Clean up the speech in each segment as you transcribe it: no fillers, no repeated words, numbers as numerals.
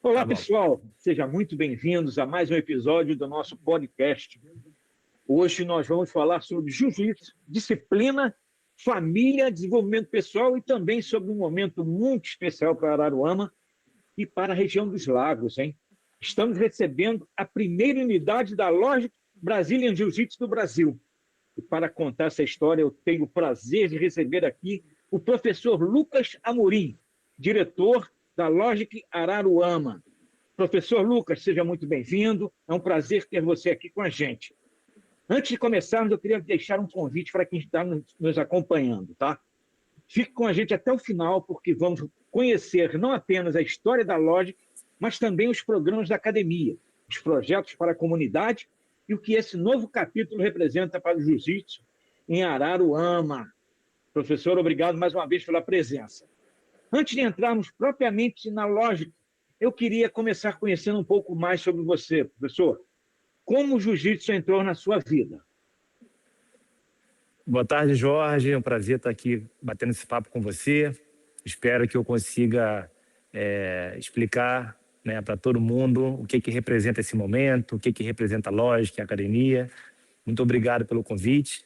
Olá, Tá bom. pessoal. Sejam muito bem-vindos a mais um episódio do nosso podcast. Hoje nós vamos falar sobre jiu-jitsu, disciplina, família, desenvolvimento pessoal e também sobre um momento muito especial para Araruama e para a região dos Lagos, hein? Estamos recebendo a primeira unidade da Logic Brazilian Jiu-Jitsu do Brasil. E para contar essa história, eu tenho o prazer de receber aqui o professor Lucas Amorim, diretor da Logic Araruama. Professor Lucas, seja muito bem-vindo. É um prazer ter você aqui com a gente. Antes de começarmos, eu queria deixar um convite para quem está nos acompanhando, tá? Fique com a gente até o final, porque vamos conhecer não apenas a história da Logic, mas também os programas da academia, os projetos para a comunidade e o que esse novo capítulo representa para o jiu-jitsu em Araruama. Professor, obrigado mais uma vez pela presença. Antes de entrarmos propriamente na Logic, eu queria começar conhecendo um pouco mais sobre você, professor. Como o jiu-jitsu entrou na sua vida? Boa tarde, Jorge. É um prazer estar aqui batendo esse papo com você. Espero que eu consiga explicar, né, para todo mundo o que representa esse momento, o que representa a Lógica, a academia. Muito obrigado pelo convite.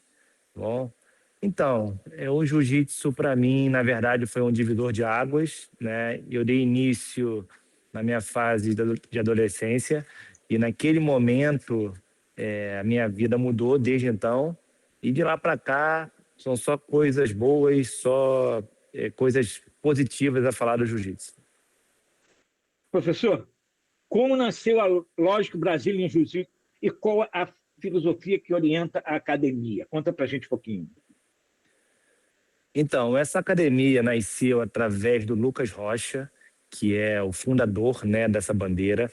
Bom, então, o jiu-jitsu para mim, na verdade, foi um divisor de águas, né? Eu dei início na minha fase de adolescência e naquele momento a minha vida mudou desde então. E de lá para cá são só coisas boas, só coisas positivas a falar do jiu-jitsu. Professor, como nasceu a Lógico Brasília em Jiu-Jitsu e qual a filosofia que orienta a academia? Conta para a gente um pouquinho. Então, essa academia nasceu através do Lucas Rocha, que é o fundador, né, dessa bandeira.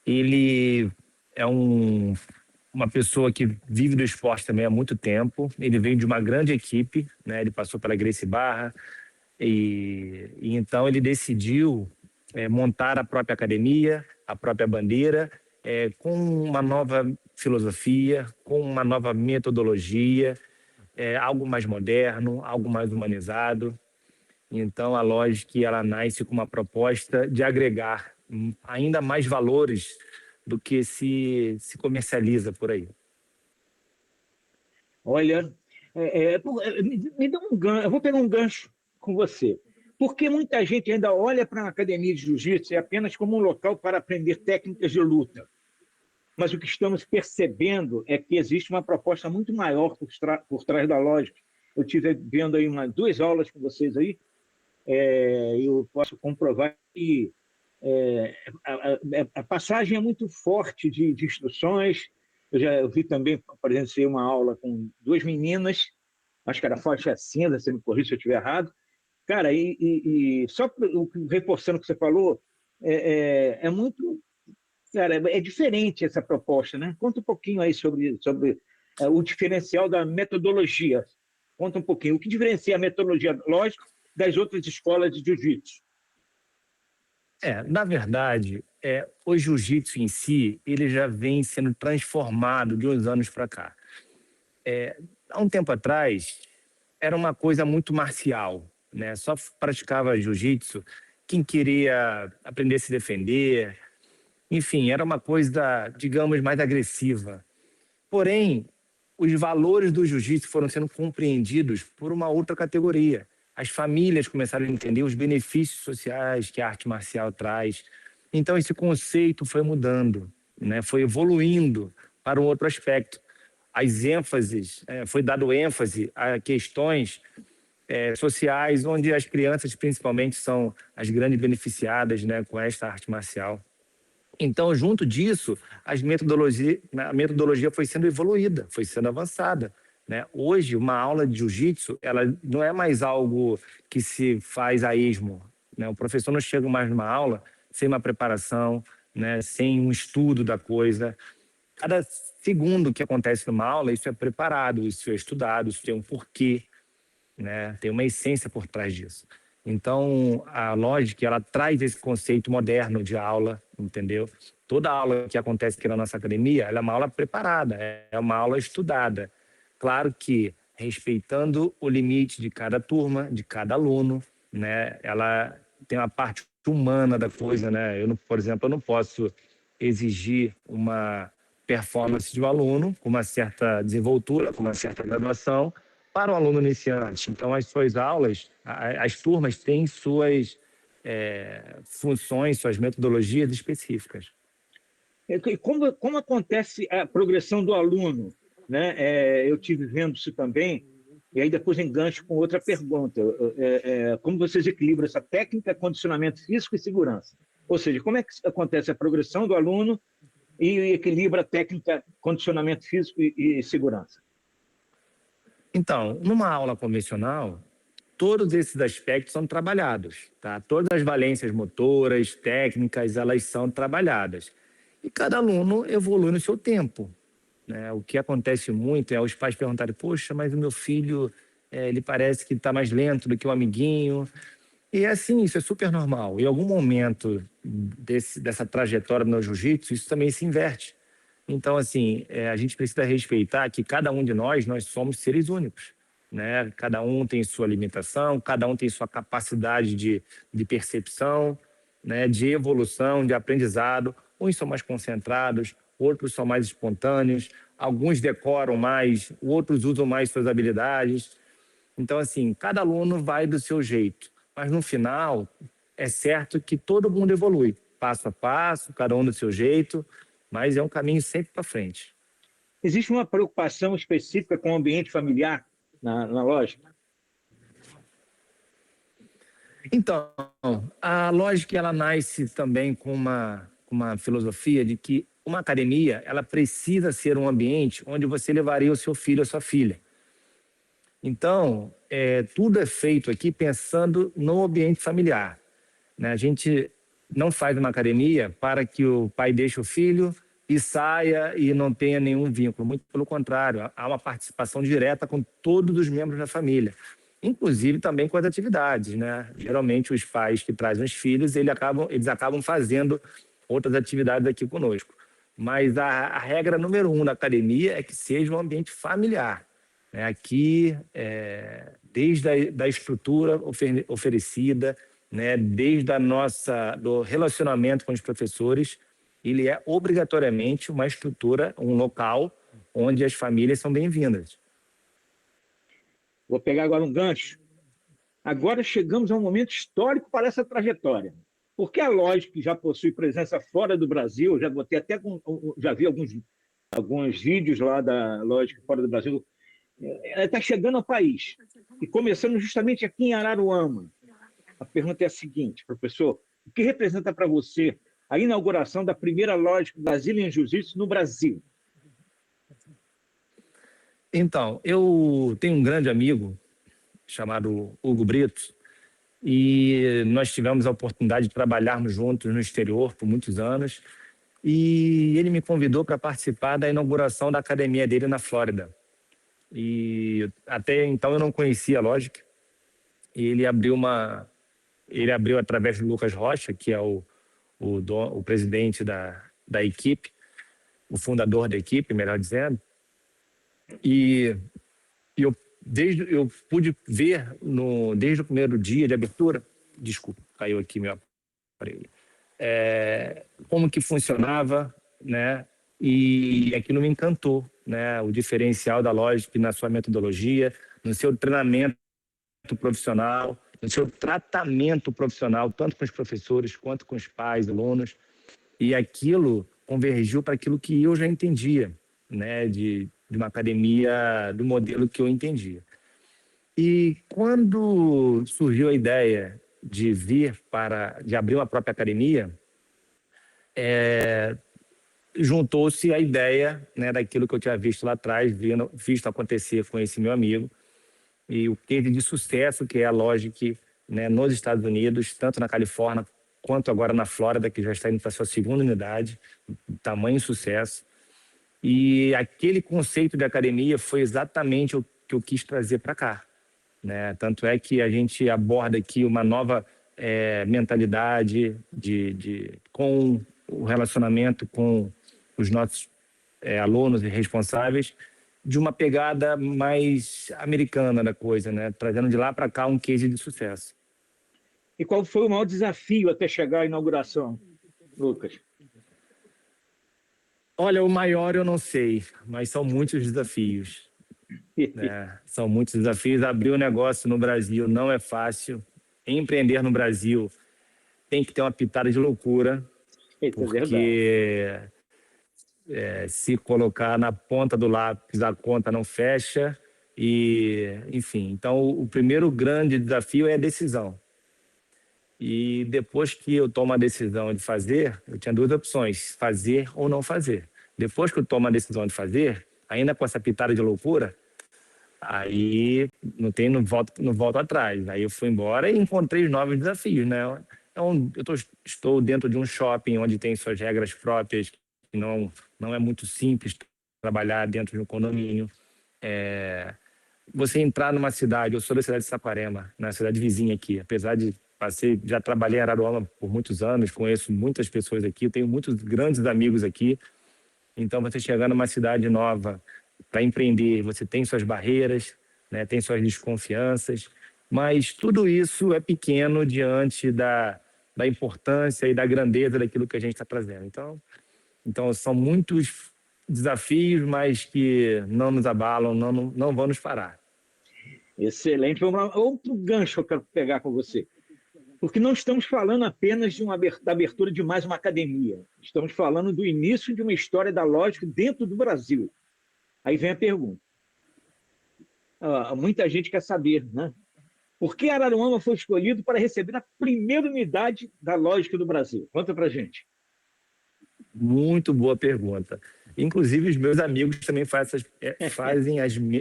Ele é uma pessoa que vive do esporte também há muito tempo. Ele veio de uma grande equipe, né? Ele passou pela Gracie Barra e então ele decidiu montar a própria academia, a própria bandeira, com uma nova filosofia, com uma nova metodologia, algo mais moderno, algo mais humanizado. Então a Logic ela nasce com uma proposta de agregar ainda mais valores do que se comercializa por aí. Olha, me dá um gancho, eu vou pegar um gancho com você. Porque muita gente ainda olha para a academia de jiu-jitsu apenas como um local para aprender técnicas de luta. Mas o que estamos percebendo é que existe uma proposta muito maior por trás da lógica. Eu estive vendo aí duas aulas com vocês aí, eu posso comprovar que a passagem é muito forte de instruções. Eu vi também, presenciei uma aula com duas meninas, acho que era faixa cinza, você me corrija se eu estiver errado. Cara, só reforçando o que você falou, é muito. Cara, é diferente essa proposta, né? Conta um pouquinho aí sobre o diferencial da metodologia. Conta um pouquinho. O que diferencia a metodologia lógica das outras escolas de jiu-jitsu? Na verdade, o jiu-jitsu em si, ele já vem sendo transformado de uns anos para cá. Há um tempo atrás, era uma coisa muito marcial, né? Só praticava jiu-jitsu quem queria aprender a se defender. Enfim, era uma coisa, digamos, mais agressiva. Porém, os valores do jiu-jitsu foram sendo compreendidos por uma outra categoria. As famílias começaram a entender os benefícios sociais que a arte marcial traz. Então, esse conceito foi mudando, né? Foi evoluindo para um outro aspecto. Foi dado ênfase a questões sociais, onde as crianças, principalmente, são as grandes beneficiadas, né, com esta arte marcial. Então, junto disso, a metodologia foi sendo evoluída, foi sendo avançada, né? Hoje, uma aula de jiu-jitsu, ela não é mais algo que se faz a esmo, né? O professor não chega mais numa aula sem uma preparação, né? Sem um estudo da coisa. Cada segundo que acontece numa aula, isso é preparado, isso é estudado, isso tem um porquê, né? Tem uma essência por trás disso. Então, a Logic, ela traz esse conceito moderno de aula, entendeu? Toda aula que acontece aqui na nossa academia, ela é uma aula preparada, é uma aula estudada. Claro que respeitando o limite de cada turma, de cada aluno, né? Ela tem uma parte humana da coisa, né? Por exemplo, eu não posso exigir uma performance de um aluno com uma certa desenvoltura, com uma certa graduação, para o aluno iniciante. Então, as suas aulas, as turmas têm suas funções, suas metodologias específicas. E como acontece a progressão do aluno? Né? Eu tive vendo isso também, e aí depois engancho com outra pergunta. Como vocês equilibram essa técnica, condicionamento físico e segurança? Ou seja, como é que acontece a progressão do aluno e equilibra a técnica, condicionamento físico e segurança? Então, numa aula convencional, todos esses aspectos são trabalhados, tá? Todas as valências motoras, técnicas, elas são trabalhadas. E cada aluno evolui no seu tempo, né? O que acontece muito é os pais perguntarem: poxa, mas o meu filho, ele parece que está mais lento do que o amiguinho. E é assim, isso é super normal. Em algum momento dessa trajetória no jiu-jitsu, isso também se inverte. Então, assim, a gente precisa respeitar que cada um de nós somos seres únicos, né? Cada um tem sua limitação, cada um tem sua capacidade de percepção, né? De evolução, de aprendizado. Uns são mais concentrados, outros são mais espontâneos, alguns decoram mais, outros usam mais suas habilidades. Então, assim, cada aluno vai do seu jeito, mas no final é certo que todo mundo evolui, passo a passo, cada um do seu jeito, mas é um caminho sempre para frente. Existe uma preocupação específica com o ambiente familiar na lógica? Então, a lógica ela nasce também com uma filosofia de que uma academia ela precisa ser um ambiente onde você levaria o seu filho ou a sua filha. Então, tudo é feito aqui pensando no ambiente familiar, né? A gente não faz uma academia para que o pai deixe o filho e saia e não tenha nenhum vínculo. Muito pelo contrário, há uma participação direta com todos os membros da família, inclusive também com as atividades, né? Geralmente os pais que trazem os filhos, eles acabam fazendo outras atividades aqui conosco. Mas a regra número 1 da academia é que seja um ambiente familiar. Aqui, desde da estrutura oferecida, né, desde do relacionamento com os professores, ele é obrigatoriamente uma estrutura, um local onde as famílias são bem-vindas. Vou pegar agora um gancho. Agora chegamos a um momento histórico para essa trajetória. Porque a Logic, que já possui presença fora do Brasil, já vi alguns vídeos lá da Logic fora do Brasil, ela está chegando ao país. E começando justamente aqui em Araruama. A pergunta é a seguinte, professor: o que representa para você a inauguração da primeira Logic Brazilian Jiu-Jitsu no Brasil? Então, eu tenho um grande amigo chamado Hugo Brito, e nós tivemos a oportunidade de trabalharmos juntos no exterior por muitos anos, e ele me convidou para participar da inauguração da academia dele na Flórida. E até então eu não conhecia a Logic, e ele abriu através do Lucas Rocha, que é o presidente da equipe, o fundador da equipe, melhor dizendo. E eu pude ver desde o primeiro dia de abertura, desculpa, caiu aqui meu aparelho, como que funcionava, né? E aquilo me encantou, né? O diferencial da Logic na sua metodologia, no seu treinamento profissional, no seu tratamento profissional, tanto com os professores quanto com os pais, alunos. E aquilo convergiu para aquilo que eu já entendia, né? De uma academia do modelo que eu entendia. E quando surgiu a ideia de abrir uma própria academia, juntou-se a ideia, né, daquilo que eu tinha visto lá atrás, visto acontecer com esse meu amigo, e o case de sucesso que é a Logic, né, nos Estados Unidos, tanto na Califórnia quanto agora na Flórida, que já está indo para a sua segunda unidade, tamanho sucesso. E aquele conceito de academia foi exatamente o que eu quis trazer para cá, né? Tanto é que a gente aborda aqui uma nova mentalidade com o relacionamento com os nossos alunos e responsáveis, de uma pegada mais americana da coisa, né? Trazendo de lá para cá um case de sucesso. E qual foi o maior desafio até chegar à inauguração, Lucas? Olha, o maior eu não sei, mas são muitos desafios, né? São muitos desafios. Abrir um negócio no Brasil não é fácil. Empreender no Brasil tem que ter uma pitada de loucura, Isso é verdade. porque se colocar na ponta do lápis, a conta não fecha. E, enfim, então o primeiro grande desafio é a decisão. E depois que eu tomo a decisão de fazer, eu tinha duas opções, fazer ou não fazer. Depois que eu tomo a decisão de fazer, ainda com essa pitada de loucura, aí não volto atrás. Aí eu fui embora e encontrei novos desafios, né? Então, estou dentro de um shopping onde tem suas regras próprias, que não é muito simples trabalhar dentro de um condomínio. Você entrar numa cidade, eu sou da cidade de Saquarema, na cidade vizinha aqui, apesar de já trabalhei em Araruama por muitos anos, conheço muitas pessoas aqui, tenho muitos grandes amigos aqui. Então, você chegar numa cidade nova para empreender, você tem suas barreiras, né, tem suas desconfianças, mas tudo isso é pequeno diante da importância e da grandeza daquilo que a gente está trazendo. Então, são muitos desafios, mas que não nos abalam, não vão nos parar. Excelente. Vamos lá. Outro gancho que eu quero pegar com você. Porque não estamos falando apenas da abertura de mais uma academia. Estamos falando do início de uma história da lógica dentro do Brasil. Aí vem a pergunta. Muita gente quer saber, né? Por que Araruama foi escolhido para receber a primeira unidade da lógica do Brasil? Conta para gente. Muito boa pergunta. Inclusive, os meus amigos também fazem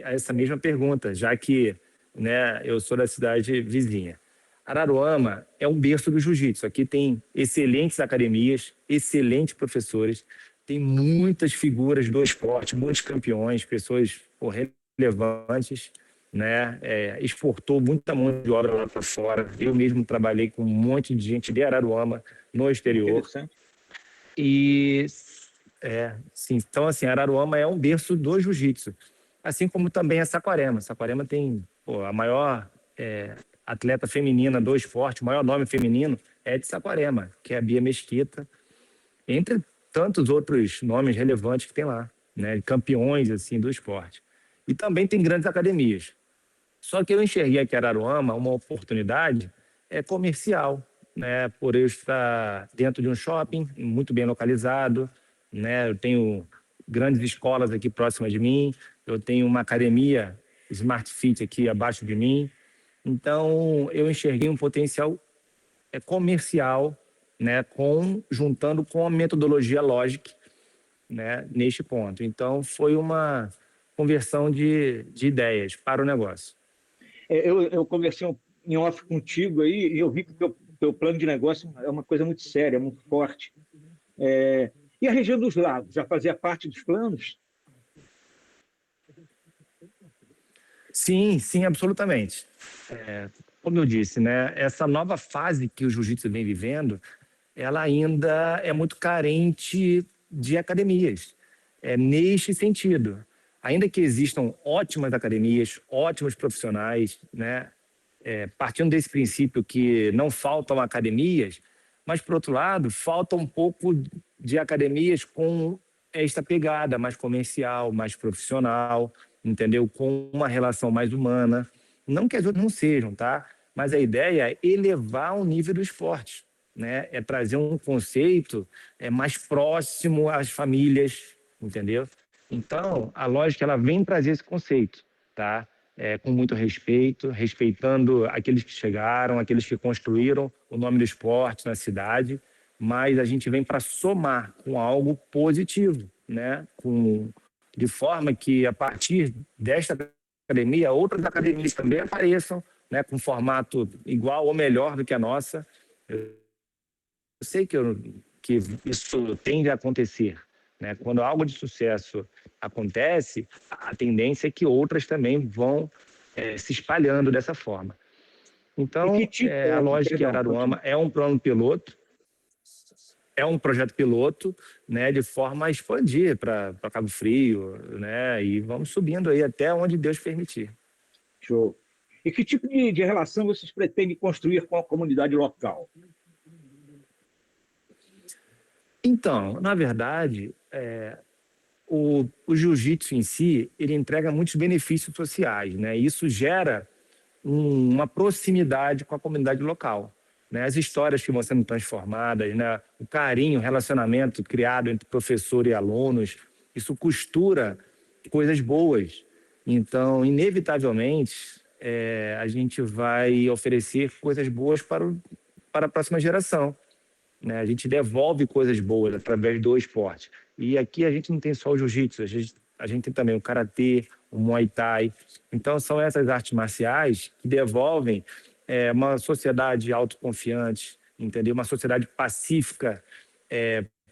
essa mesma pergunta, já que, né, eu sou da cidade vizinha. Araruama é um berço do jiu-jitsu. Aqui tem excelentes academias, excelentes professores, tem muitas figuras do esporte, muitos campeões, pessoas relevantes, né? Exportou muita mão de obra lá para fora. Eu mesmo trabalhei com um monte de gente de Araruama no exterior. Interessante. E sim, então assim, Araruama é um berço do jiu-jitsu, assim como também a Saquarema. Saquarema tem a maior atleta feminina do esporte, o maior nome feminino é de Saquarema, que é a Bia Mesquita, entre tantos outros nomes relevantes que tem lá, né, campeões assim do esporte. E também tem grandes academias. Só que eu enxerguei aqui em Araruama uma oportunidade comercial, né, por eu estar dentro de um shopping muito bem localizado, né, eu tenho grandes escolas aqui próximas de mim, eu tenho uma academia Smart Fit aqui abaixo de mim, então eu enxerguei um potencial comercial, né, juntando com a metodologia Logic, né, neste ponto. Então foi uma conversão de ideias para o negócio. Eu conversei em off contigo aí e eu vi que o teu plano de negócio é uma coisa muito séria, muito forte. E a região dos lagos, já fazia parte dos planos? Sim, sim, absolutamente. Como eu disse, né, essa nova fase que o jiu-jitsu vem vivendo, ela ainda é muito carente de academias. Neste sentido. Ainda que existam ótimas academias, ótimos profissionais, né, partindo desse princípio que não faltam academias, mas, por outro lado, falta um pouco de academias com esta pegada mais comercial, mais profissional, entendeu? Com uma relação mais humana. Não que as outras não sejam, tá? Mas a ideia é elevar o nível do esporte, né? É trazer um conceito mais próximo às famílias, entendeu? Então, a lógica ela vem trazer esse conceito, tá? Com muito respeito, respeitando aqueles que chegaram, aqueles que construíram o nome do esporte na cidade, mas a gente vem para somar com algo positivo, né? De forma que, a partir desta academia, outras academias também apareçam, né? Com formato igual ou melhor do que a nossa. Eu sei que isso tende a acontecer, né? Quando algo de sucesso acontece, a tendência é que outras também vão se espalhando dessa forma. E que Então, tipo... a lógica Perdão, Araruama é um plano piloto, é um projeto piloto, né, de forma a expandir para Cabo Frio, né, e vamos subindo aí até onde Deus permitir. Show. E que tipo de relação vocês pretendem construir com a comunidade local? Então, na verdade, o jiu-jitsu em si, ele entrega muitos benefícios sociais, né? Isso gera uma proximidade com a comunidade local, né? As histórias que vão sendo transformadas, né? O carinho, o relacionamento criado entre professor e alunos, isso costura coisas boas. Então, inevitavelmente, a gente vai oferecer coisas boas para a próxima geração, né? A gente devolve coisas boas através do esporte. E aqui a gente não tem só o jiu-jitsu, a gente tem também o karatê, o muay thai. Então, são essas artes marciais que devolvem uma sociedade autoconfiante, entendeu? Uma sociedade pacífica,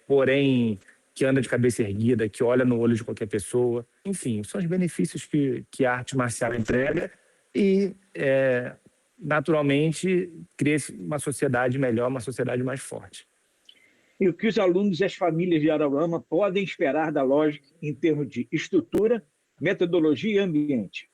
porém que anda de cabeça erguida, que olha no olho de qualquer pessoa. Enfim, são os benefícios que a arte marcial entrega e, naturalmente, cria uma sociedade melhor, uma sociedade mais forte. E o que os alunos e as famílias de Araruama podem esperar da Logic em termos de estrutura, metodologia e ambiente?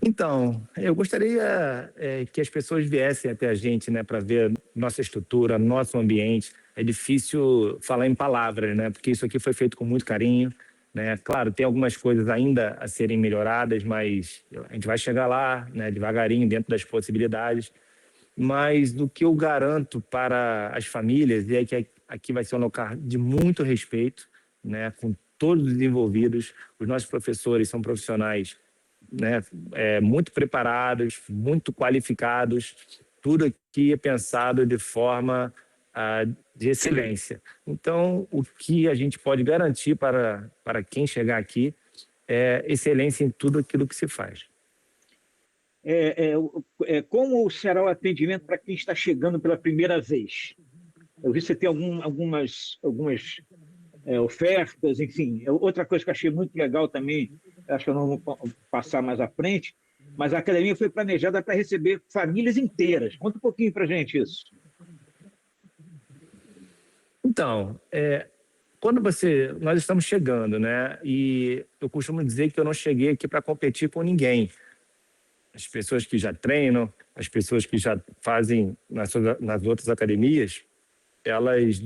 Então, eu gostaria que as pessoas viessem até a gente, né, para ver nossa estrutura, nosso ambiente. É difícil falar em palavras, né, porque isso aqui foi feito com muito carinho, né. Claro, tem algumas coisas ainda a serem melhoradas, mas a gente vai chegar lá, né, devagarinho, dentro das possibilidades. Mas o que eu garanto para as famílias é que aqui vai ser um local de muito respeito, né, com todos os envolvidos. Os nossos professores são profissionais, né, muito preparados, muito qualificados. Tudo aqui é pensado de forma de excelência. Então, o que a gente pode garantir para quem chegar aqui é excelência em tudo aquilo que se faz. Como será o atendimento para quem está chegando pela primeira vez? Eu vi que você tem algumas ofertas, enfim. Outra coisa que eu achei muito legal também, acho que eu não vou passar mais à frente, mas a academia foi planejada para receber famílias inteiras. Conta um pouquinho para a gente isso. Então, quando nós estamos chegando, né? E eu costumo dizer que eu não cheguei aqui para competir com ninguém. As pessoas que já treinam, as pessoas que já fazem nas outras academias, elas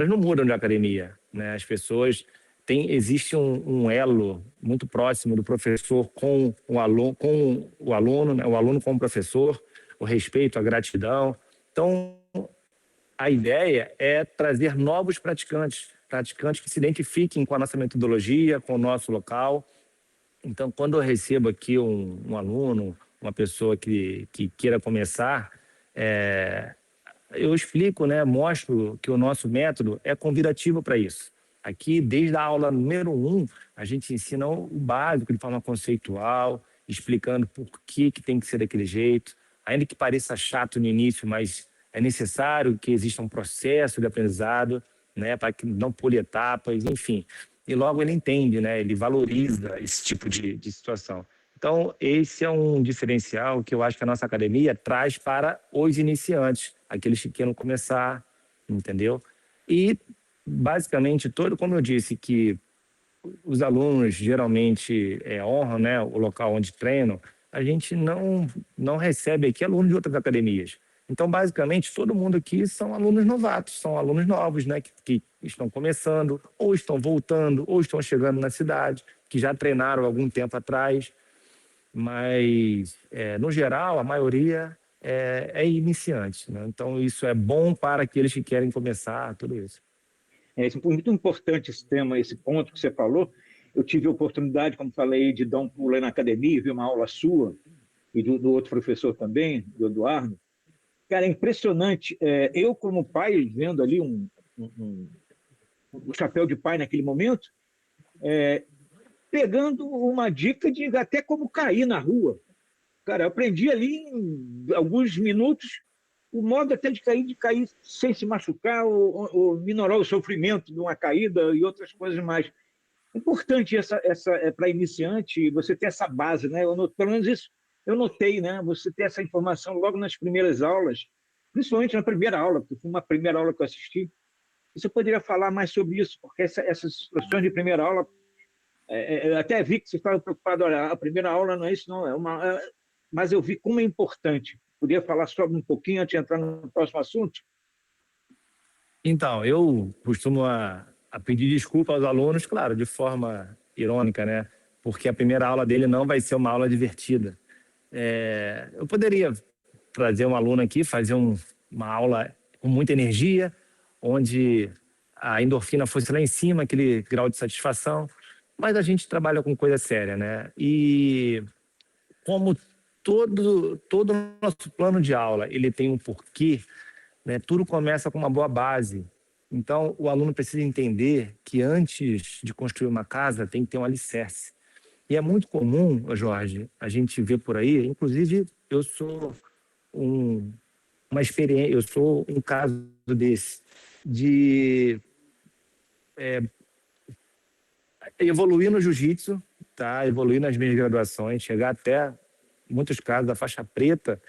não mudam de academia, né? As pessoas existe um elo muito próximo do professor com o aluno, né? O aluno com o professor, o respeito, a gratidão. Então, a ideia é trazer novos praticantes que se identifiquem com a nossa metodologia, com o nosso local. Então, quando eu recebo aqui um aluno, uma pessoa que queira começar, eu explico, né, mostro que o nosso método é convidativo para isso. Aqui, desde a aula número 1, a gente ensina o básico de forma conceitual, explicando por que tem que ser daquele jeito, ainda que pareça chato no início, mas é necessário que exista um processo de aprendizado, né, para que não pule etapas, enfim. E logo ele entende, né, ele valoriza esse tipo de situação. Então, esse é um diferencial que eu acho que a nossa academia traz para os iniciantes, aqueles que queiram começar, entendeu? E, basicamente, como eu disse, que os alunos geralmente honram, né, o local onde treinam, a gente não recebe aqui alunos de outras academias. Então, basicamente, todo mundo aqui são alunos novatos, são alunos novos, né, que estão começando, ou estão voltando, ou estão chegando na cidade, que já treinaram algum tempo atrás. Mas, no geral, a maioria é iniciante, né? Então, isso é bom para aqueles que querem começar, tudo isso. É muito importante esse tema, esse ponto que você falou. Eu tive a oportunidade, como falei, de dar um pulo aí na academia, ver uma aula sua e do outro professor também, do Eduardo. Cara, é impressionante. Eu, como pai, vendo ali um chapéu de pai naquele momento, pegando uma dica de até como cair na rua. Cara, eu aprendi ali em alguns minutos o modo até de cair sem se machucar ou minorar o sofrimento de uma caída e outras coisas mais. Importante para iniciante você ter essa base, né? Pelo menos isso eu notei, né? Você ter essa informação logo nas primeiras aulas, principalmente na primeira aula, porque foi uma primeira aula que eu assisti. Você poderia falar mais sobre isso, porque essas situações de primeira aula Eu até vi que você estava preocupado, olha, a primeira aula não é isso, não, mas eu vi como é importante. Podia falar sobre um pouquinho antes de entrar no próximo assunto? Então, eu costumo a pedir desculpa aos alunos, claro, de forma irônica, né? Porque a primeira aula dele não vai ser uma aula divertida. Eu poderia trazer um aluno aqui, fazer uma aula com muita energia, onde a endorfina fosse lá em cima, aquele grau de satisfação, mas a gente trabalha com coisa séria, né? E como todo o nosso plano de aula, ele tem um porquê, né? Tudo começa com uma boa base. Então, o aluno precisa entender que antes de construir uma casa, tem que ter um alicerce. E é muito comum, Jorge, a gente ver por aí, inclusive eu sou um, uma experiência, eu sou um caso desse, de evoluir no jiu-jitsu, tá? Evoluir nas minhas graduações, chegar até, em muitos casos, a faixa preta,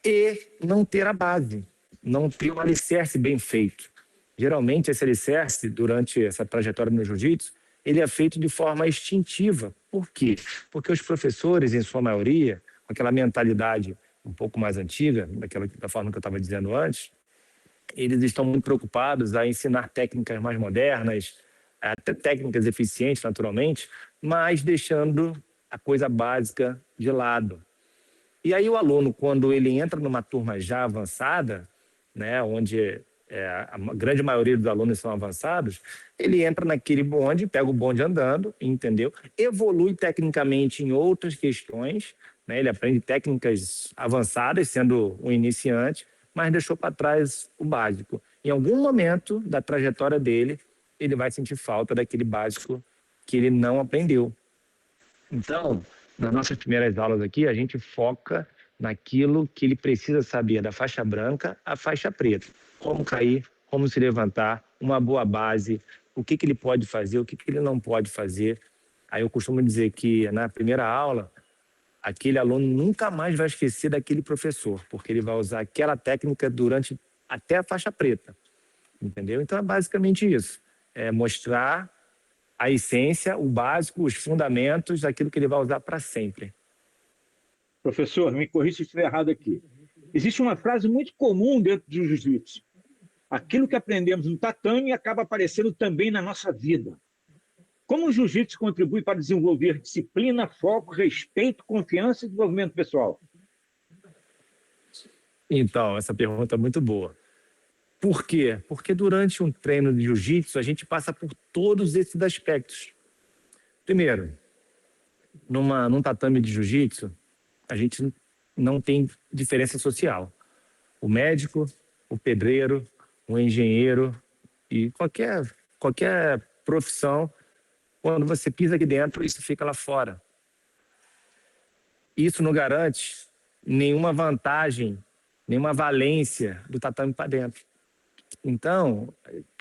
e não ter a base, não ter um alicerce bem feito. Geralmente, esse alicerce, durante essa trajetória no jiu-jitsu, ele é feito de forma instintiva. Por quê? Porque os professores, em sua maioria, com aquela mentalidade um pouco mais antiga, da forma que eu estava dizendo antes, eles estão muito preocupados a ensinar técnicas mais modernas, até técnicas eficientes, naturalmente, mas deixando a coisa básica de lado. E aí o aluno, quando ele entra numa turma já avançada, né, onde a grande maioria dos alunos são avançados, ele entra naquele bonde, pega o bonde andando, entendeu? Evolui tecnicamente em outras questões, né? Ele aprende técnicas avançadas, sendo um iniciante, mas deixou para trás o básico. Em algum momento da trajetória dele, ele vai sentir falta daquele básico que ele não aprendeu. Então, nas nossas primeiras aulas aqui, a gente foca naquilo que ele precisa saber da faixa branca à faixa preta. Como cair, como se levantar, uma boa base, o que ele pode fazer, o que ele não pode fazer. Aí eu costumo dizer que na primeira aula, aquele aluno nunca mais vai esquecer daquele professor, porque ele vai usar aquela técnica durante até a faixa preta, entendeu? Então é basicamente isso, é mostrar a essência, o básico, os fundamentos daquilo que ele vai usar para sempre. Professor, me corrija se estiver errado aqui. Existe uma frase muito comum dentro do jiu-jitsu. Aquilo que aprendemos no tatame acaba aparecendo também na nossa vida. Como o jiu-jitsu contribui para desenvolver disciplina, foco, respeito, confiança e desenvolvimento pessoal? Então, essa pergunta é muito boa. Por quê? Porque durante um treino de jiu-jitsu, a gente passa por todos esses aspectos. Primeiro, num tatame de jiu-jitsu, a gente não tem diferença social. O médico, o pedreiro, o engenheiro e qualquer profissão, quando você pisa aqui dentro, isso fica lá fora. Isso não garante nenhuma vantagem, nenhuma valência do tatame para dentro. Então,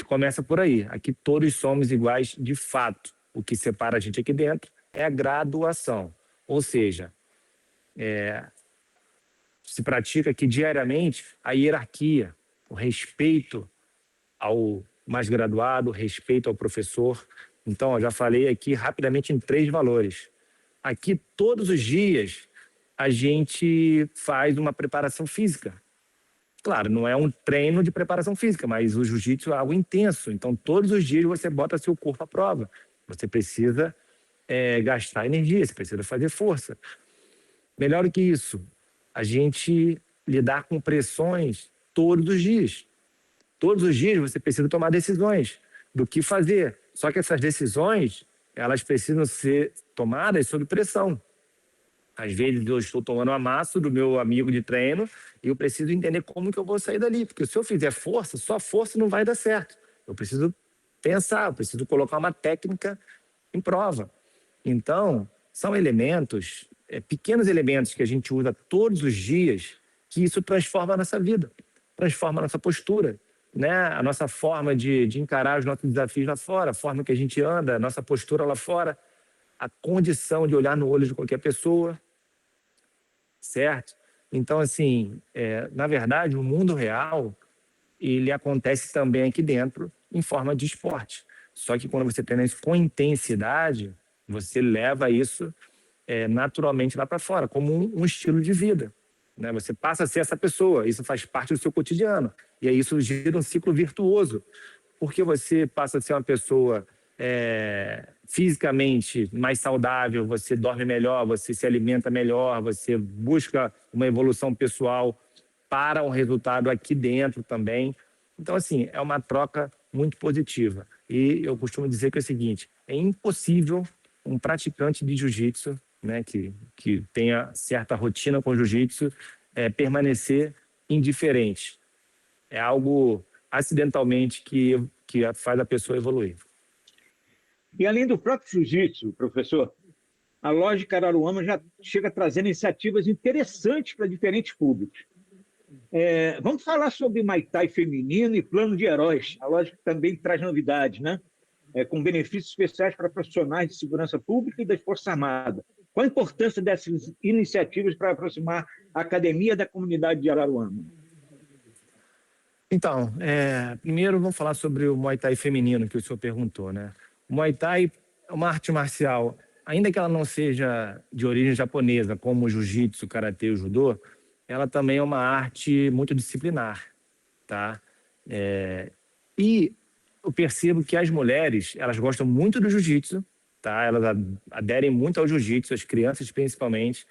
começa por aí. Aqui todos somos iguais de fato. O que separa a gente aqui dentro é a graduação. Ou seja, se pratica aqui diariamente a hierarquia, o respeito ao mais graduado, o respeito ao professor. Então, eu já falei aqui rapidamente em 3 valores. Aqui, todos os dias, a gente faz uma preparação física. Claro, não é um treino de preparação física, mas o jiu-jitsu é algo intenso. Então, todos os dias você bota seu corpo à prova. Você precisa gastar energia, você precisa fazer força. Melhor do que isso, a gente lidar com pressões todos os dias. Todos os dias você precisa tomar decisões do que fazer. Só que essas decisões, elas precisam ser tomadas sob pressão. Às vezes eu estou tomando um amasso do meu amigo de treino e eu preciso entender como que eu vou sair dali. Porque se eu fizer força, só força não vai dar certo. Eu preciso pensar, eu preciso colocar uma técnica em prova. Então, são elementos, pequenos elementos que a gente usa todos os dias, que isso transforma a nossa vida, transforma a nossa postura, né? A nossa forma de encarar os nossos desafios lá fora, a forma que a gente anda, a nossa postura lá fora, a condição de olhar no olho de qualquer pessoa, certo? Então, assim, na verdade, o mundo real, ele acontece também aqui dentro em forma de esporte. Só que quando você treina isso com intensidade, Você leva isso naturalmente lá para fora, como um estilo de vida, né? Você passa a ser essa pessoa, isso faz parte do seu cotidiano. E aí isso gira um ciclo virtuoso, porque você passa a ser uma pessoa fisicamente mais saudável, você dorme melhor, você se alimenta melhor, você busca uma evolução pessoal para um resultado aqui dentro também. Então, assim, é uma troca muito positiva. E eu costumo dizer que é o seguinte, é impossível um praticante de jiu-jitsu, né, que tenha certa rotina com jiu-jitsu, permanecer indiferente. É algo acidentalmente que faz a pessoa evoluir. E além do próprio jiu-jitsu, professor, a lógica Araruama já chega trazendo iniciativas interessantes para diferentes públicos. Vamos falar sobre Muay Thai feminino e plano de heróis. A lógica também traz novidades, né? Com benefícios especiais para profissionais de segurança pública e das Forças Armadas. Qual a importância dessas iniciativas para aproximar a academia da comunidade de Araruama? Então, primeiro vamos falar sobre o Muay Thai feminino, que o senhor perguntou, né? O Muay Thai é uma arte marcial, ainda que ela não seja de origem japonesa, como o jiu-jitsu, o karatê e o judô, ela também é uma arte muito disciplinar, tá? E eu percebo que as mulheres, elas gostam muito do jiu-jitsu, tá? Elas aderem muito ao jiu-jitsu, as crianças principalmente,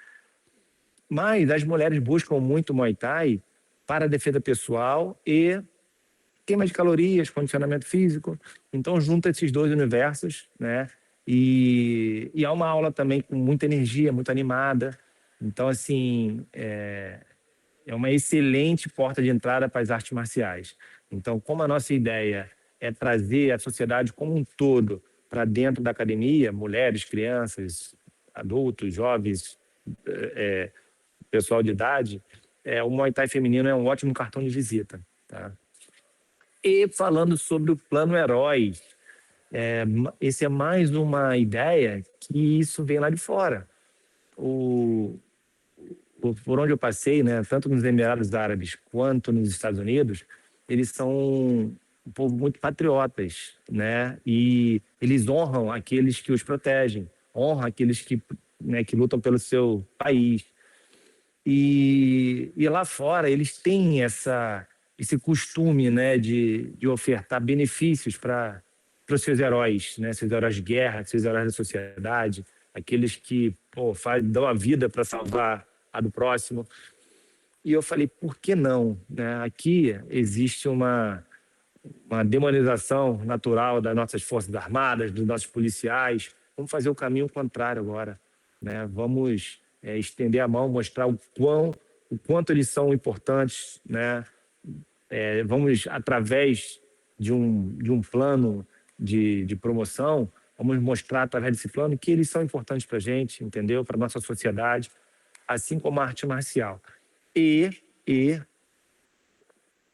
mas as mulheres buscam muito o Muay Thai para a defesa pessoal e queima de calorias, condicionamento físico. Então, junta esses dois universos, né? E é uma aula também com muita energia, muito animada. Então, assim, é uma excelente porta de entrada para as artes marciais. Então, como a nossa ideia é trazer a sociedade como um todo para dentro da academia, mulheres, crianças, adultos, jovens, pessoal de idade, o Muay Thai feminino é um ótimo cartão de visita, tá? E falando sobre o plano herói, esse é mais uma ideia que isso vem lá de fora. Por onde eu passei, né, tanto nos Emirados Árabes quanto nos Estados Unidos, eles são um povo muito patriotas, né? E eles honram aqueles que os protegem, honram aqueles que lutam pelo seu país. E lá fora eles têm esse costume, né, de ofertar benefícios para os seus heróis, né, seus heróis de guerra, seus heróis da sociedade, aqueles que dão a vida para salvar a do próximo. E eu falei, por que não? Né? Aqui existe uma demonização natural das nossas forças armadas, dos nossos policiais. Vamos fazer o caminho contrário agora, né? Vamos estender a mão, mostrar o quanto eles são importantes, né? Vamos, através de um plano de promoção, vamos mostrar através desse plano que eles são importantes para a gente, entendeu? Para a nossa sociedade, assim como a arte marcial. E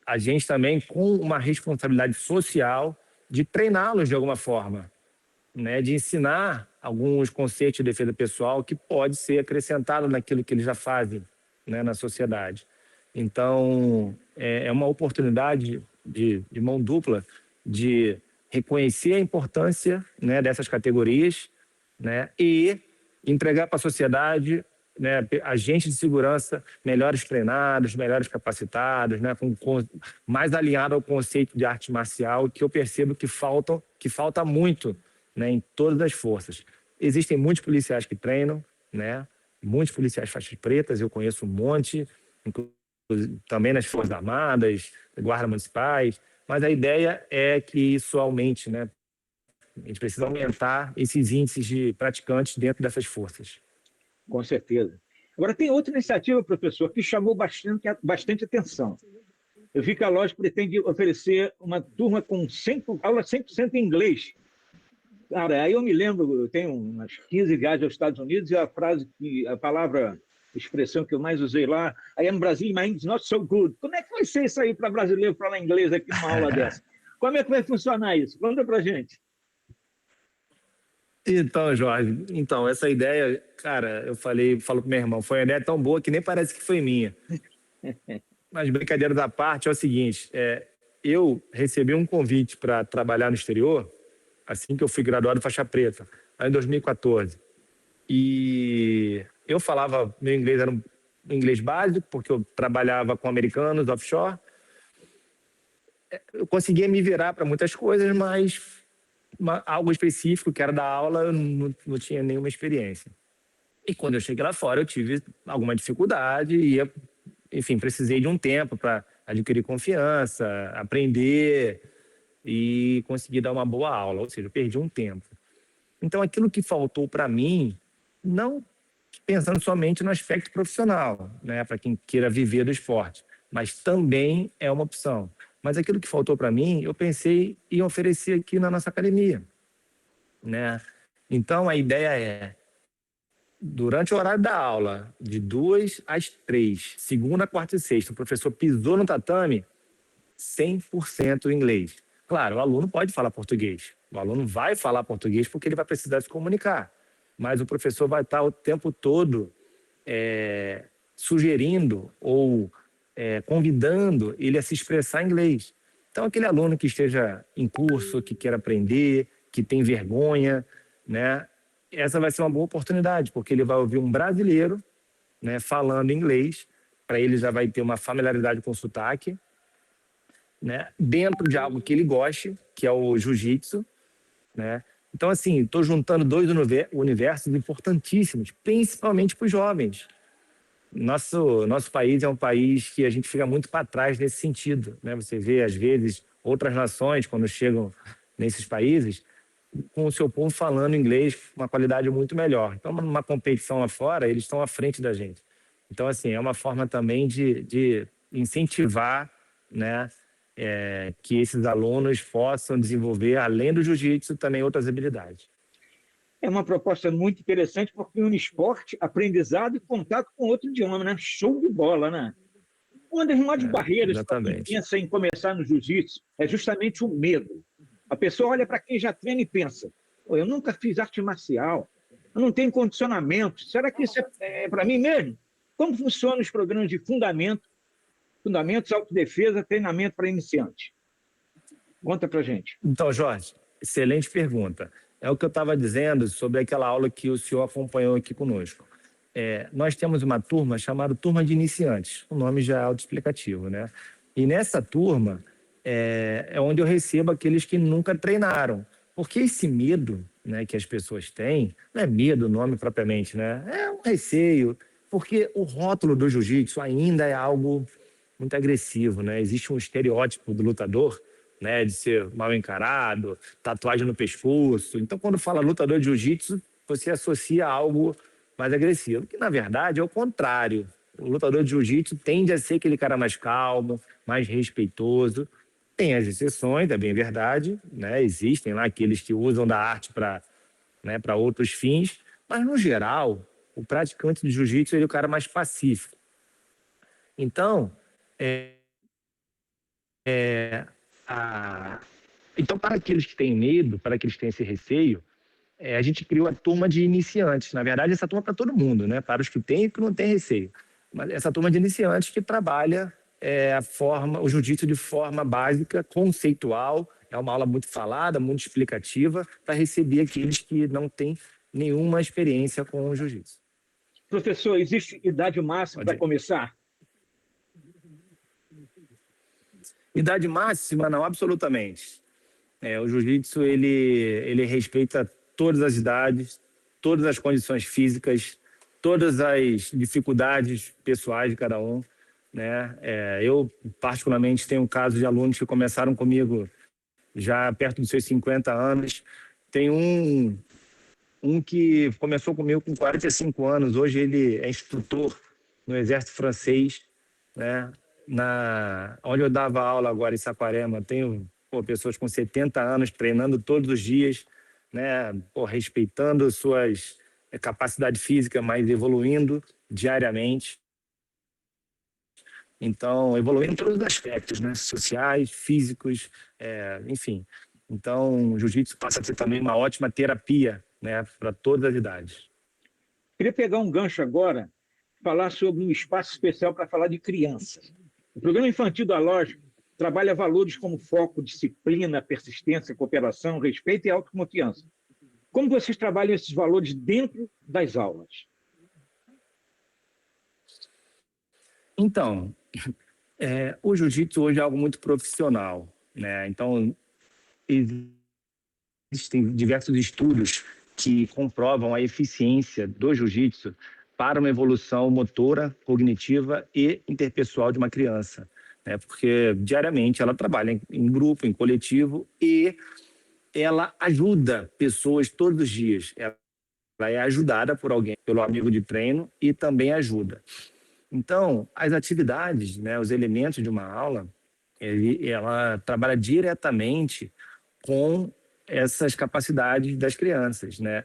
a gente também com uma responsabilidade social de treiná-los de alguma forma, né? De ensinar alguns conceitos de defesa pessoal que pode ser acrescentado naquilo que eles já fazem, né, na sociedade. Então, é uma oportunidade de mão dupla de reconhecer a importância, né, dessas categorias, né, e entregar para a sociedade, né, agentes de segurança melhores treinados, melhores capacitados, né, mais alinhado ao conceito de arte marcial, que eu percebo que falta muito, né, em todas as forças. Existem muitos policiais que treinam, né, muitos policiais faixas pretas, eu conheço um monte, também nas Forças Armadas, guardas municipais, mas a ideia é que isso aumente, né? A gente precisa aumentar esses índices de praticantes dentro dessas forças. Com certeza. Agora, tem outra iniciativa, professor, que chamou bastante atenção. Eu vi que a loja pretende oferecer uma turma com aula 100% em inglês. Cara, aí eu me lembro, eu tenho umas 15 viagens aos Estados Unidos e a expressão que eu mais usei lá, I am Brazilian, my English is not so good. Como é que vai ser isso aí para brasileiro falar inglês aqui numa aula dessa? Como é que vai funcionar isso? Conta pra gente. Então, Jorge, essa ideia, cara, falo pro meu irmão, foi uma ideia tão boa que nem parece que foi minha. Mas brincadeira da parte, é o seguinte, eu recebi um convite para trabalhar no exterior assim que eu fui graduado faixa preta. em 2014. E eu falava, meu inglês era um inglês básico, porque eu trabalhava com americanos offshore. Eu conseguia me virar para muitas coisas, mas algo específico, que era da aula, eu não tinha nenhuma experiência. E quando eu cheguei lá fora, eu tive alguma dificuldade e, enfim, precisei de um tempo para adquirir confiança, aprender e conseguir dar uma boa aula, ou seja, eu perdi um tempo. Então, aquilo que faltou para mim, não pensando somente no aspecto profissional, né, para quem queira viver do esporte, mas também é uma opção. Mas aquilo que faltou para mim, eu pensei em oferecer aqui na nossa academia, né? Então, a ideia é, durante o horário da aula, de 2 às 3, segunda, quarta e sexta, o professor pisou no tatame, 100% inglês. Claro, o aluno pode falar português. O aluno vai falar português porque ele vai precisar se comunicar. Mas o professor vai estar o tempo todo sugerindo ou convidando ele a se expressar em inglês. Então, aquele aluno que esteja em curso, que quer aprender, que tem vergonha, né? Essa vai ser uma boa oportunidade, porque ele vai ouvir um brasileiro, né, falando inglês, para ele já vai ter uma familiaridade com o sotaque, né, dentro de algo que ele goste, que é o jiu-jitsu, né? Então, assim, estou juntando dois universos importantíssimos, principalmente para os jovens. Nosso país é um país que a gente fica muito para trás nesse sentido, né? Você vê, às vezes, outras nações, quando chegam nesses países, com o seu povo falando inglês com uma qualidade muito melhor. Então, numa competição lá fora, eles estão à frente da gente. Então, assim, é uma forma também de incentivar, né, que esses alunos possam desenvolver, além do jiu-jitsu, também outras habilidades. É uma proposta muito interessante, porque une esporte, aprendizado e contato com outro idioma, né? Show de bola, né? Uma das maiores barreiras para quem Exatamente. pensa em começar no jiu-jitsu é justamente o medo. A pessoa olha para quem já treina e pensa: eu nunca fiz arte marcial, eu não tenho condicionamento, será que isso é para mim mesmo? Como funcionam os programas de fundamentos, autodefesa, treinamento para iniciantes? Conta para gente. Então, Jorge, excelente pergunta. É o que eu estava dizendo sobre aquela aula que o senhor acompanhou aqui conosco. Nós temos uma turma chamada Turma de Iniciantes. O nome já é autoexplicativo, né? E nessa turma é onde eu recebo aqueles que nunca treinaram. Porque esse medo, né, que as pessoas têm, não é medo o nome propriamente, né? É um receio. Porque o rótulo do jiu-jitsu ainda é algo muito agressivo, né? Existe um estereótipo do lutador, né, de ser mal encarado, tatuagem no pescoço. Então, quando fala lutador de jiu-jitsu, você associa a algo mais agressivo, que na verdade é o contrário. O lutador de jiu-jitsu tende a ser aquele cara mais calmo, mais respeitoso. Tem as exceções, é bem verdade, né? Existem lá aqueles que usam da arte para, né, para outros fins, mas no geral, o praticante de jiu-jitsu é o cara mais pacífico. Então, então, para aqueles que têm medo, para aqueles que têm esse receio, a gente criou a turma de iniciantes. Na verdade, essa turma é para todo mundo, né? Para os que têm e que não têm receio. Mas essa turma de iniciantes que trabalha o jiu-jitsu de forma básica, conceitual. É uma aula muito falada, muito explicativa, para receber aqueles que não têm nenhuma experiência com o jiu-jitsu. Professor, existe idade máxima para começar? Idade máxima, não, absolutamente. O jiu-jitsu, ele respeita todas as idades, todas as condições físicas, todas as dificuldades pessoais de cada um, né? Eu, particularmente, tenho um caso de alunos que começaram comigo já perto dos seus 50 anos. Tem um que começou comigo com 45 anos, hoje ele é instrutor no Exército Francês, né? Onde eu dava aula agora em Saquarema, tenho pessoas com 70 anos treinando todos os dias, né? Respeitando suas capacidades físicas, mas evoluindo diariamente. Então, evoluindo em todos os aspectos, né? Sociais, físicos, enfim. Então, o jiu-jitsu passa a ser também uma ótima terapia, né, para todas as idades. Queria pegar um gancho agora, falar sobre um espaço especial para falar de crianças. O programa infantil da loja trabalha valores como foco, disciplina, persistência, cooperação, respeito e autoconfiança. Como vocês trabalham esses valores dentro das aulas? Então, o jiu-jitsu hoje é algo muito profissional, né? Então, existem diversos estudos que comprovam a eficiência do jiu-jitsu para uma evolução motora, cognitiva e interpessoal de uma criança, né? Porque diariamente ela trabalha em grupo, em coletivo, e ela ajuda pessoas todos os dias. Ela é ajudada por alguém, pelo amigo de treino, e também ajuda. Então, as atividades, né, os elementos de uma aula, ela trabalha diretamente com essas capacidades das crianças, né?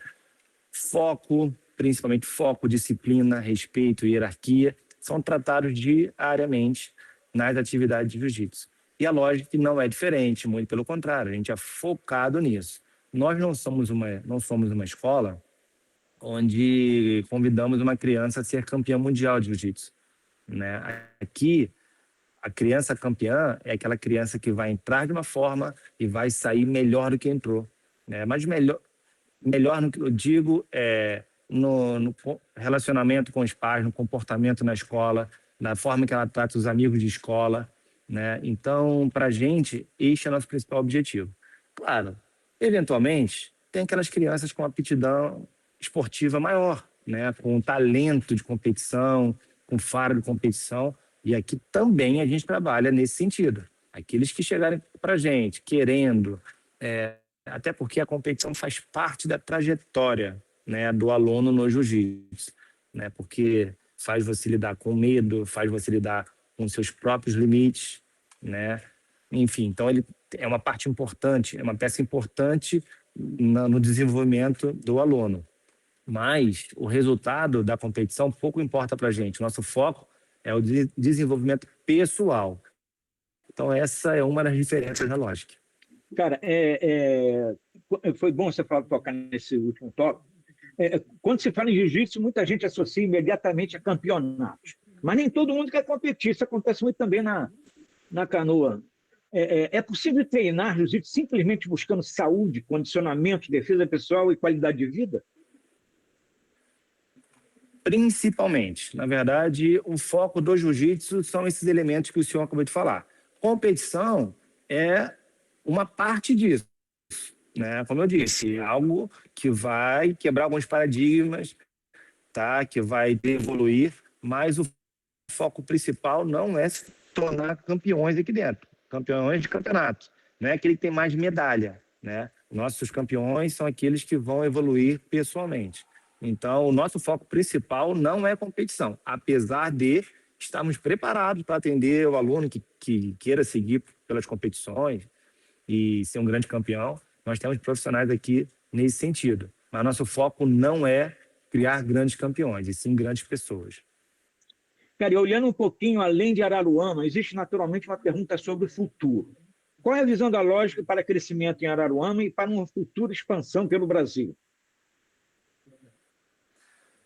Foco, principalmente foco, disciplina, respeito, hierarquia, são tratados diariamente nas atividades de jiu-jitsu. E a lógica não é diferente, muito pelo contrário, a gente é focado nisso. Nós não somos uma escola onde convidamos uma criança a ser campeã mundial de jiu-jitsu, né? Aqui, a criança campeã é aquela criança que vai entrar de uma forma e vai sair melhor do que entrou, né? Mas melhor no que eu digo é no relacionamento com os pais, no comportamento na escola, na forma que ela trata os amigos de escola, né? Então, para a gente, este é o nosso principal objetivo. Claro, eventualmente, tem aquelas crianças com aptidão esportiva maior, né? Com talento de competição, com faro de competição, e aqui também a gente trabalha nesse sentido. Aqueles que chegarem para a gente querendo, até porque a competição faz parte da trajetória, né, do aluno no jiu-jitsu, né? Porque faz você lidar com medo, faz você lidar com seus próprios limites, né? Enfim, então ele é uma parte importante, é uma peça importante no desenvolvimento do aluno. Mas o resultado da competição pouco importa para a gente. O nosso foco é o desenvolvimento pessoal. Então essa é uma das diferenças da lógica. Cara, foi bom você tocar nesse último tópico. Quando se fala em jiu-jitsu, muita gente associa imediatamente a campeonatos. Mas nem todo mundo quer competir. Isso acontece muito também na canoa. É possível treinar jiu-jitsu simplesmente buscando saúde, condicionamento, defesa pessoal e qualidade de vida? Principalmente. Na verdade, o foco do jiu-jitsu são esses elementos que o senhor acabou de falar. Competição é uma parte disso, né? Como eu disse, algo que vai quebrar alguns paradigmas, tá? Que vai evoluir, mas o foco principal não é se tornar campeões aqui dentro, campeões de campeonato, não é aquele que tem mais medalha, né? Nossos campeões são aqueles que vão evoluir pessoalmente. Então, o nosso foco principal não é competição, apesar de estarmos preparados para atender o aluno que queira seguir pelas competições e ser um grande campeão. Nós temos profissionais aqui nesse sentido. Mas nosso foco não é criar grandes campeões, e sim grandes pessoas. Cara, e olhando um pouquinho além de Araruama, existe naturalmente uma pergunta sobre o futuro. Qual é a visão da lógica para crescimento em Araruama e para uma futura expansão pelo Brasil?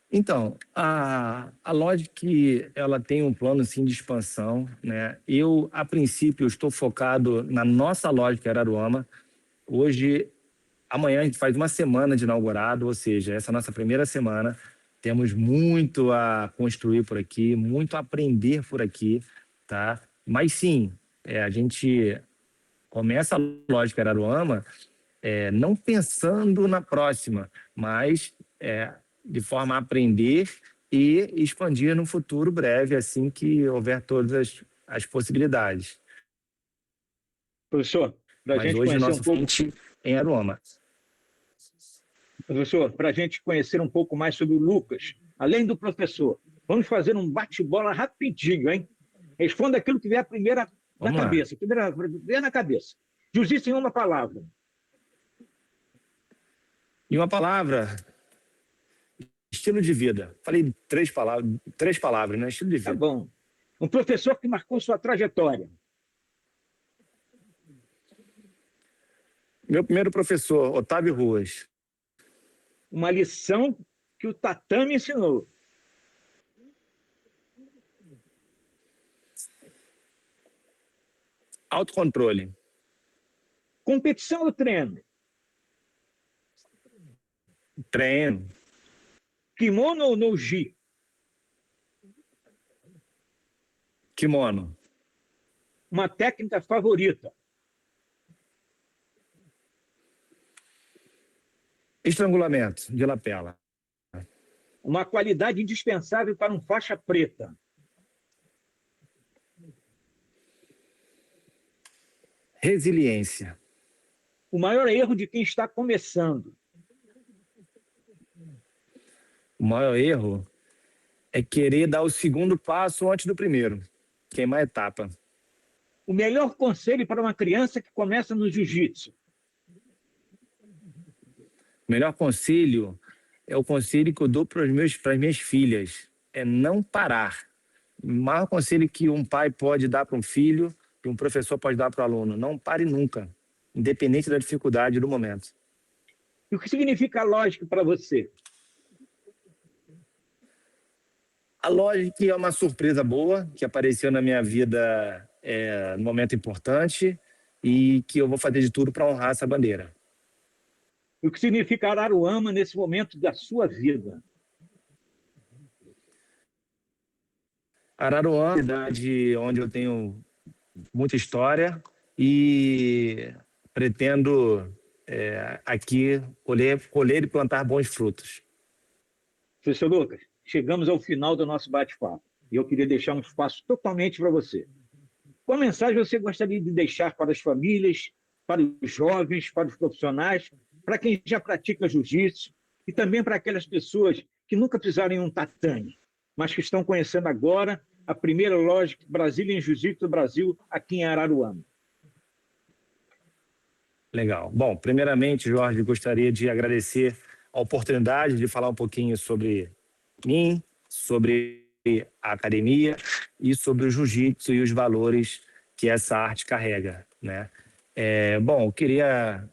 Então, a Logic, ela tem um plano sim de expansão, né? Eu, a princípio, estou focado na nossa Logic Araruama. Hoje, amanhã a gente faz uma semana de inaugurado, ou seja, essa é a nossa primeira semana. Temos muito a construir por aqui, muito a aprender por aqui, tá? Mas sim, a gente começa a Logic Araruama não pensando na próxima, mas de forma a aprender e expandir no futuro breve, assim que houver todas as possibilidades. Professor, para a Mas gente hoje o conhecer um nosso pouco. fonte é em Aruama. Professor, para a gente conhecer um pouco mais sobre o Lucas, além do professor, vamos fazer um bate-bola rapidinho, hein? Responda aquilo que vier primeiro na Vamos lá. cabeça. Primeiro na cabeça. Jiu-jitsu em uma palavra. E uma palavra, estilo de vida. Falei três palavras, né? Estilo de Tá vida. bom. Um professor que marcou sua trajetória. Meu primeiro professor, Otávio Ruas. Uma lição que o tatame ensinou. Autocontrole. Competição ou treino? Treino. Kimono ou no-gi? Kimono. Uma técnica favorita? Estrangulamento de lapela. Uma qualidade indispensável para um faixa preta? Resiliência. O maior erro de quem está começando? O maior erro é querer dar o segundo passo antes do primeiro. Queimar a etapa. O melhor conselho para uma criança que começa no jiu-jitsu? O melhor conselho é o conselho que eu dou para as minhas filhas. É não parar. O maior conselho que um pai pode dar para um filho, que um professor pode dar para o aluno. Não pare nunca, independente da dificuldade do momento. E o que significa lógica para você? A lógica é uma surpresa boa que apareceu na minha vida num momento importante e que eu vou fazer de tudo para honrar essa bandeira. E o que significa Araruama nesse momento da sua vida? Araruama é uma cidade onde eu tenho muita história e pretendo aqui colher e plantar bons frutos. Professor Lucas, chegamos ao final do nosso bate-papo e eu queria deixar um espaço totalmente para você. Qual mensagem você gostaria de deixar para as famílias, para os jovens, para os profissionais, para quem já pratica jiu-jitsu e também para aquelas pessoas que nunca pisaram em um tatame, mas que estão conhecendo agora a primeira loja Brazilian Jiu-Jitsu do Brasil aqui em Araruama? Legal. Bom, primeiramente, Jorge, gostaria de agradecer a oportunidade de falar um pouquinho sobre mim, sobre a academia e sobre o jiu-jitsu e os valores que essa arte carrega, né? Bom, eu queria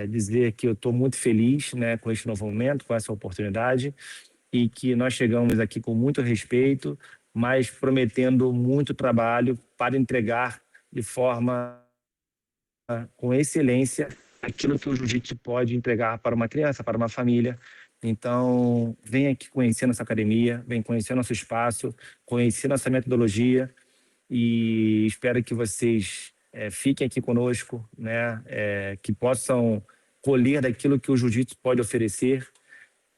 dizer que eu estou muito feliz, né, com este novo momento, com essa oportunidade e que nós chegamos aqui com muito respeito, mas prometendo muito trabalho para entregar de forma com excelência aquilo que o jiu-jitsu pode entregar para uma criança, para uma família. Então, vem aqui conhecer nossa academia, vem conhecer nosso espaço, conhecer nossa metodologia e espero que vocês fiquem aqui conosco, né? Que possam colher daquilo que o jiu-jitsu pode oferecer.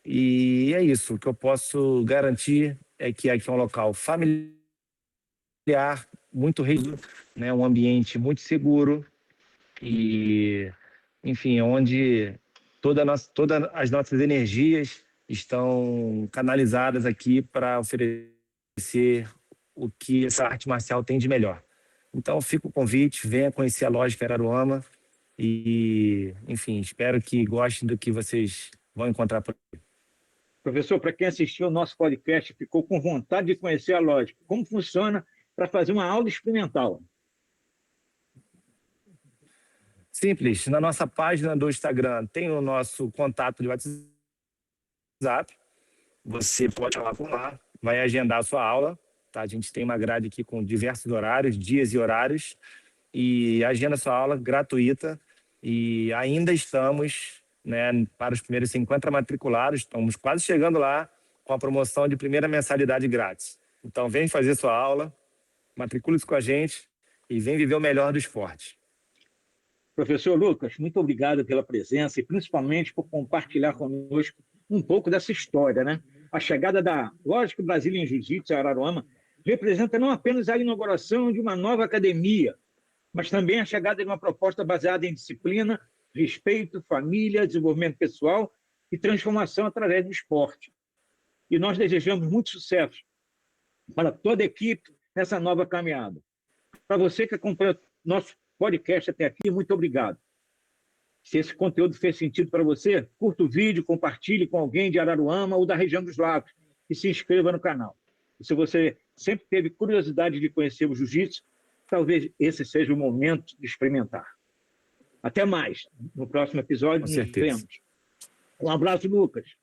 E é isso, o que eu posso garantir é que aqui é um local familiar, muito rico, né? Um ambiente muito seguro e, enfim, onde todas as nossas energias estão canalizadas aqui para oferecer o que essa arte marcial tem de melhor. Então, fica o convite, venha conhecer a Lógica Araruama e, enfim, espero que gostem do que vocês vão encontrar por aqui. Professor, para quem assistiu ao nosso podcast, ficou com vontade de conhecer a lógica, como funciona para fazer uma aula experimental? Simples, na nossa página do Instagram tem o nosso contato de WhatsApp, você pode falar por lá, vai agendar a sua aula, tá? A gente tem uma grade aqui com diversos horários, dias e horários, e agenda a sua aula gratuita e ainda estamos, né, para os primeiros 50 matriculados, estamos quase chegando lá com a promoção de primeira mensalidade grátis. Então vem fazer sua aula, matricule-se com a gente e vem viver o melhor do esporte. Professor Lucas, muito obrigado pela presença e principalmente por compartilhar conosco um pouco dessa história, né? A chegada da Lógica Brazilian Jiu-Jitsu a Araruama representa não apenas a inauguração de uma nova academia, mas também a chegada de uma proposta baseada em disciplina, respeito, família, desenvolvimento pessoal e transformação através do esporte. E nós desejamos muito sucesso para toda a equipe nessa nova caminhada. Para você que acompanha nosso podcast até aqui, muito obrigado. Se esse conteúdo fez sentido para você, curta o vídeo, compartilhe com alguém de Araruama ou da região dos lagos e se inscreva no canal. E se você sempre teve curiosidade de conhecer o jiu-jitsu, talvez esse seja o momento de experimentar. Até mais. No próximo episódio, Com nos certeza. vemos. Um abraço, Lucas.